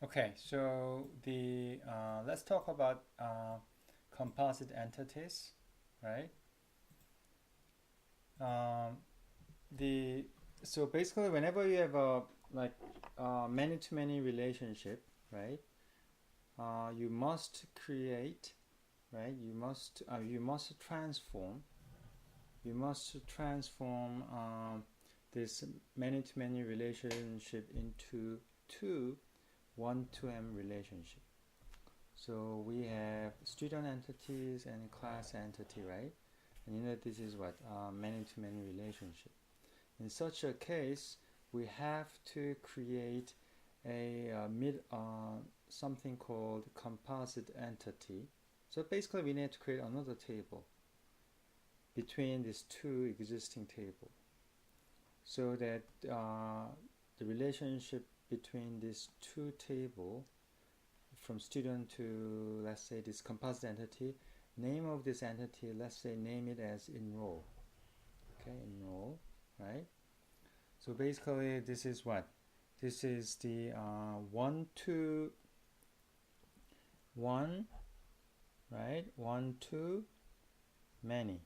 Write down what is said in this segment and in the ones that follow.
Okay, so let's talk about composite entities, right? Um, the so basically, whenever you have a like many-to-many relationship, right? You must create, right? You must transform this many-to-many relationship into two one-to-m relationship. So we have student entities and class entity, right? And you know this is what many-to-many relationship. In such a case, we have to create a something called composite entity. So basically, we need to create another table between these two existing tables, so that the relationship between these two tables from student to, let's say, this composite entity, name of this entity, let's say name it as enroll. Okay, enroll, right? So basically this is what? This is the 1 to 1, right? 1 to many,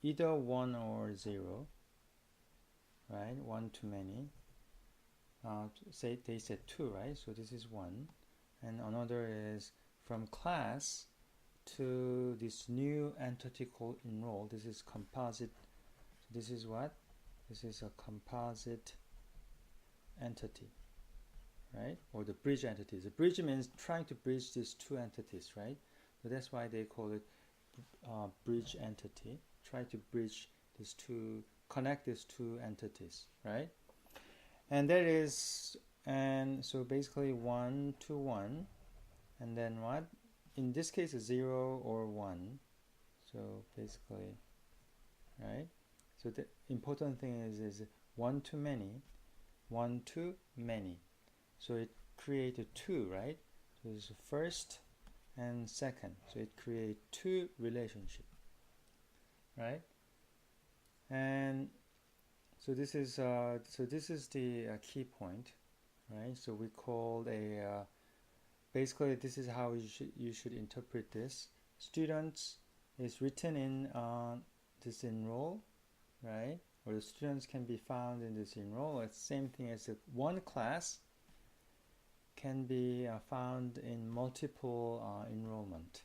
either 1 or 0, right? 1 to many. Say they said 2, right? So this is 1, and another is from class to this new entity called enroll. This is composite. This is what? This is a composite entity, right? Or the bridge entities. The bridge means trying to bridge these two entities, right? So that's why they call it bridge entity. Try to bridge these two, connect these two entities, right? And that is, and so basically 1 to 1, and then what? In this case, 0 or 1. So basically, right? So the important thing is 1 to many, 1 to many. So it created 2, right? So it's first and second. So it creates two relationship, right? And so this is the key point, right? So we called a basically this is how you should interpret this. Students is written in this enroll, right? Or the students can be found in this enroll. It's the same thing as one class can be found in multiple enrollment,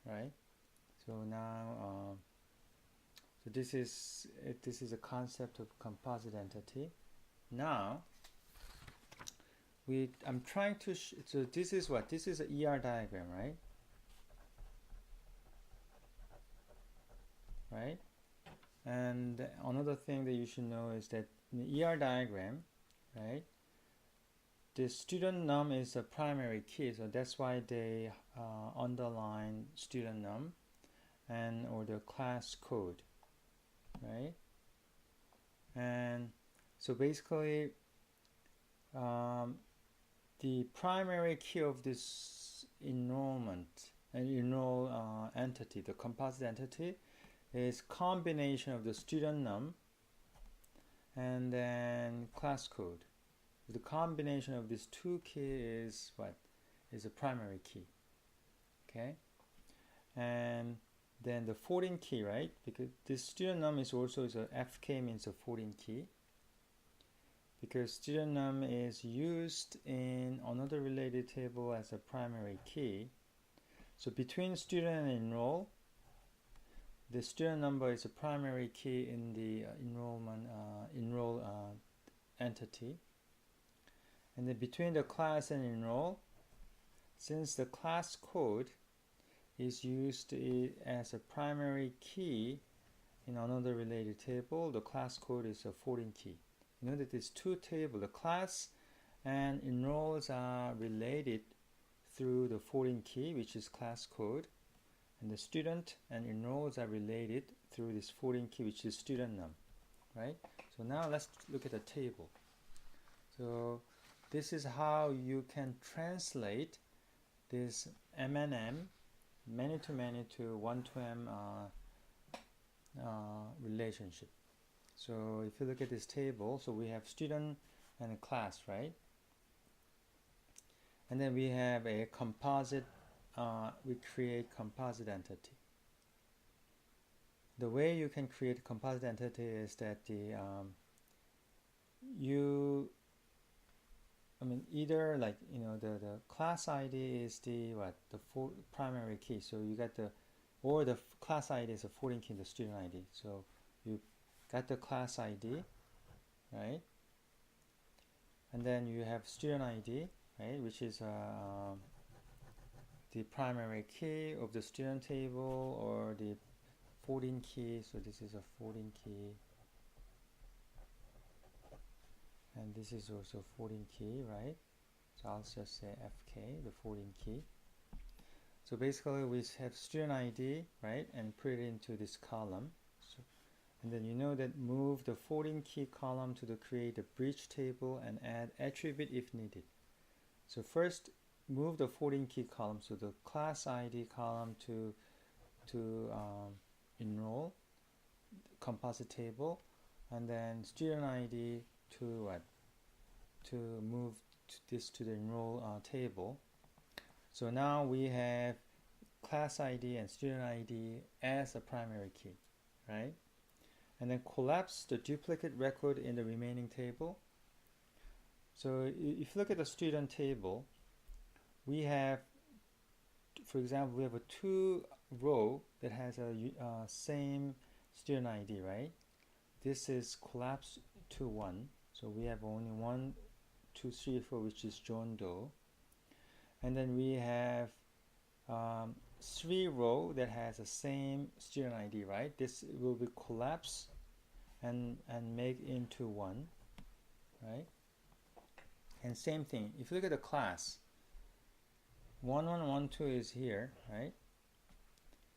right? So now, so this is a concept of composite entity. Now, I'm trying to so this is what? This is an ER diagram, right? Right? And another thing that you should know is that in the ER diagram, right? The student num is a primary key, so that's why they underline student num and or the class code, right? And so basically, the primary key of this enrollment and enroll entity, the composite entity, is combination of the student num and then class code. The combination of these two keys is what? Is a primary key. Okay? And then the foreign key, right? Because this student num is also a FK means a foreign key. Because student num is used in another related table as a primary key. So between student and enroll, the student number is a primary key in the enroll entity. And then between the class and enroll, since the class code is used as a primary key in another related table, the class code is a foreign key. You know that these two tables, the class and enrolls, are related through the foreign key, which is class code, and the student and enrolls are related through this foreign key, which is student num, right? So now let's look at the table. So this is how you can translate this M&M, many to many to one to M relationship. So if you look at this table, so we have student and class, right? And then we have a composite, we create composite entity. The way you can create a composite entity is that either like, the class ID is the primary key. So you got the class ID is a foreign key in the student ID. So you got the class ID, right? And then you have student ID, right, which is the primary key of the student table, or the foreign key. So this is a foreign key, and this is also foreign key, right? So I'll just say FK, the foreign key. So basically we have student ID, right, and put it into this column. So, and then you know that move the foreign key column to the create a bridge table and add attribute if needed. So first move the foreign key column, so the class ID column to enroll composite table, and then student ID to move this to the enroll table. So now we have class ID and student ID as a primary key, right? And then collapse the duplicate record in the remaining table. So if you look at the student table, we have, for example, we have a 2 row that has a same student ID, right? This is collapsed to 1. So we have only 1, 2, 3, 4, which is John Doe. And then we have 3 row that has the same student ID, right? This will be collapsed and make into 1, right? And same thing, if you look at the class, 1, 1, 1, 2 is here, right?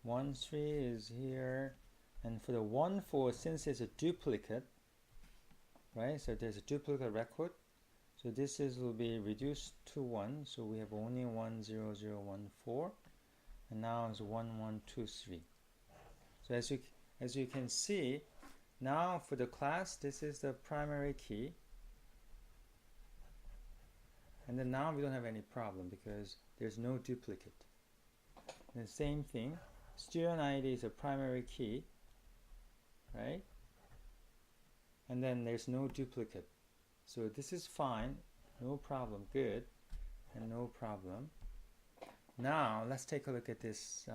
1, 3 is here, and for the 1, 4, since it's a duplicate, right? So there's a duplicate record. So this will be reduced to 1. So we have only 1, 0, 0, 1, 4, and now it's 1, 1, 2, 3. So as you can see, now for the class, this is the primary key. And then now we don't have any problem because there's no duplicate. And the same thing, student ID is a primary key, right? And then there's no duplicate. So this is fine, no problem, good, and no problem. Now let's take a look at this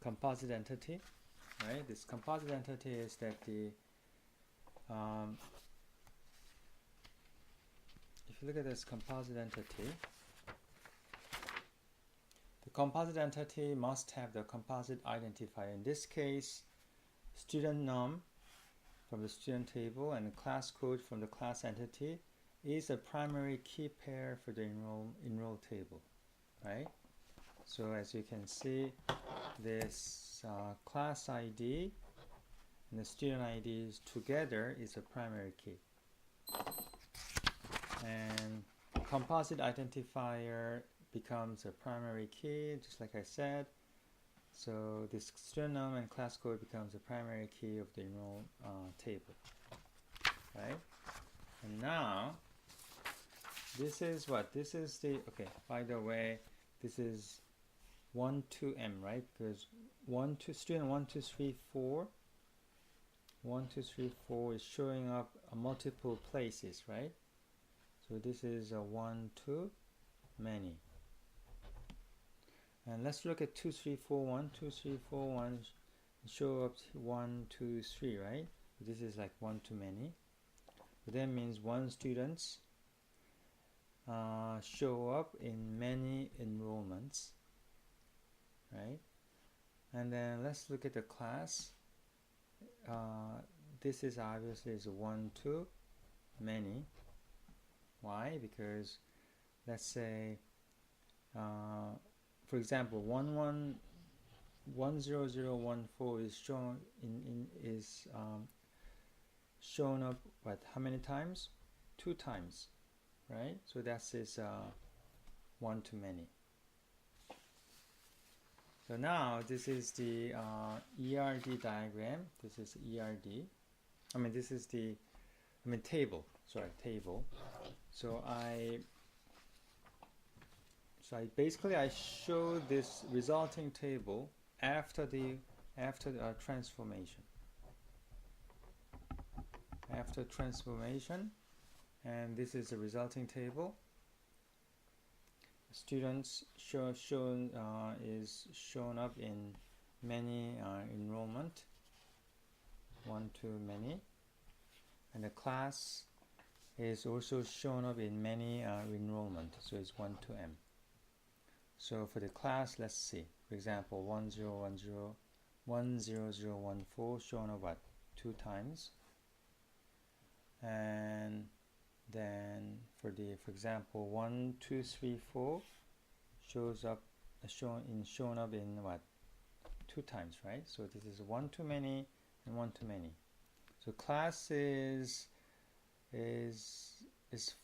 composite entity, right? This composite entity is that if you look at this composite entity, the composite entity must have the composite identifier. In this case, student num from the student table and class code from the class entity is a primary key pair for the enroll table, right? So as you can see, this class ID and the student IDs together is a primary key. And composite identifier becomes a primary key, just like I said. So this student num and class code becomes a primary key of the enroll table, right? And now this is what? This is the, okay, by the way, this is 1 to m, right? Because student 1, 2, 3, 4, 1, 2, 3, 4 is showing up multiple places, right? So this is a 1 to many. And let's look at 2, 3, 4, 1, 2, 3, 4, 1 show up 1, 2, 3, right? This is like 1 to many. But that means 1 students show up in many enrollments, right? And then let's look at the class. This is obviously is 1 to many. Why? Because let's say for example 10014 is shown shown up what, how many times? 2 times, right? So that is 1 to many. So now this is the ERD diagram. This is ERD. This is the table. Sorry, table. So So I show this resulting table after the transformation. After transformation, and this is the resulting table. Students is shown up in many enrollment, 1 to many, and the class is also shown up in many enrollment, so it's 1 to m. So for the class, let's see, for example, 1010 10014 shown up what, 2 times, and then for example 1234 shown up in what, 2 times, right? So this is 1 to many and 1 to many. So class is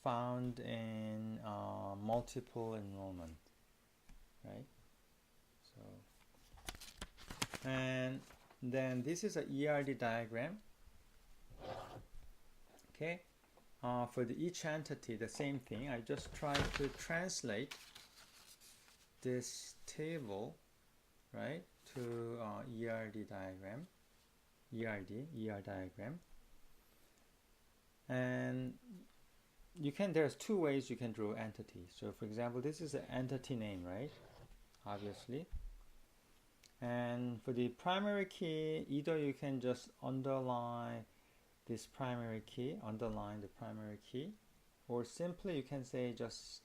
found in multiple enrollment, right? So, and then this is a ERD diagram. Okay, for each entity, the same thing. I just try to translate this table, right, to ERD diagram, ER diagram. And there's 2 ways you can draw entity. So for example, this is an entity name, right? Obviously. And for the primary key, either you can just underline this primary key, underline the primary key, or simply you can say just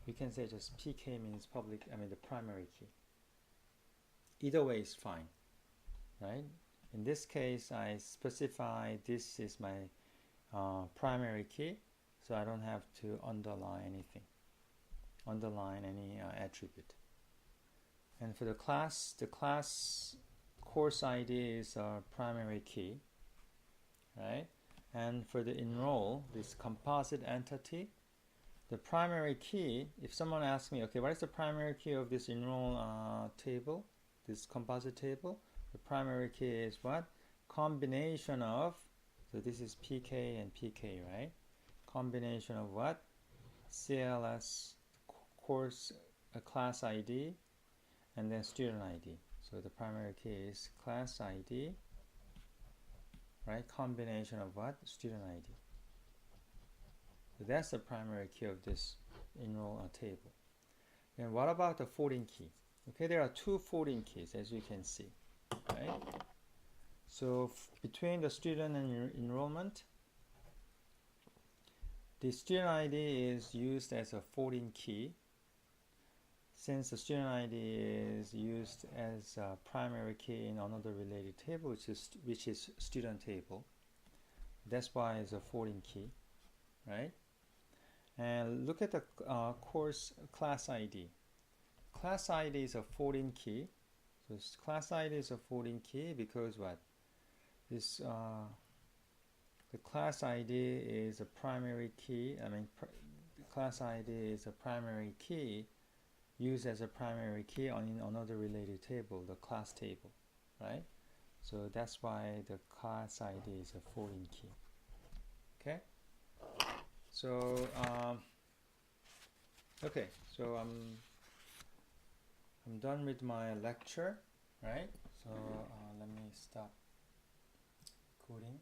PK means the primary key. Either way is fine, right? In this case, I specify this is my primary key, so I don't have to underline any attribute. And for the class course ID is our primary key, right? And for the enroll, this composite entity, the primary key, if someone asks me, okay, what is the primary key of this enroll table, this composite table? The primary key is what? Combination of, so this is PK and PK, right? Combination of what? CLS course class ID and then student ID. So the primary key is class ID, right? Combination of what? Student ID. So that's the primary key of this enroll table. And what about the foreign key? Okay, there are 2 foreign keys, as you can see, right? So between the student and enrollment, the student ID is used as a foreign key. Since the student ID is used as a primary key in another related table, which is student table, that's why it's a foreign key, right? And look at the course class ID. Class ID is a foreign key. So class ID is a foreign key because what? This the class ID is a primary key. Class ID is a primary key used as a primary key in another related table, the class table, right? So that's why the class ID is a foreign key. Okay. So okay. So I'm done with my lecture, right? So let me stop recording.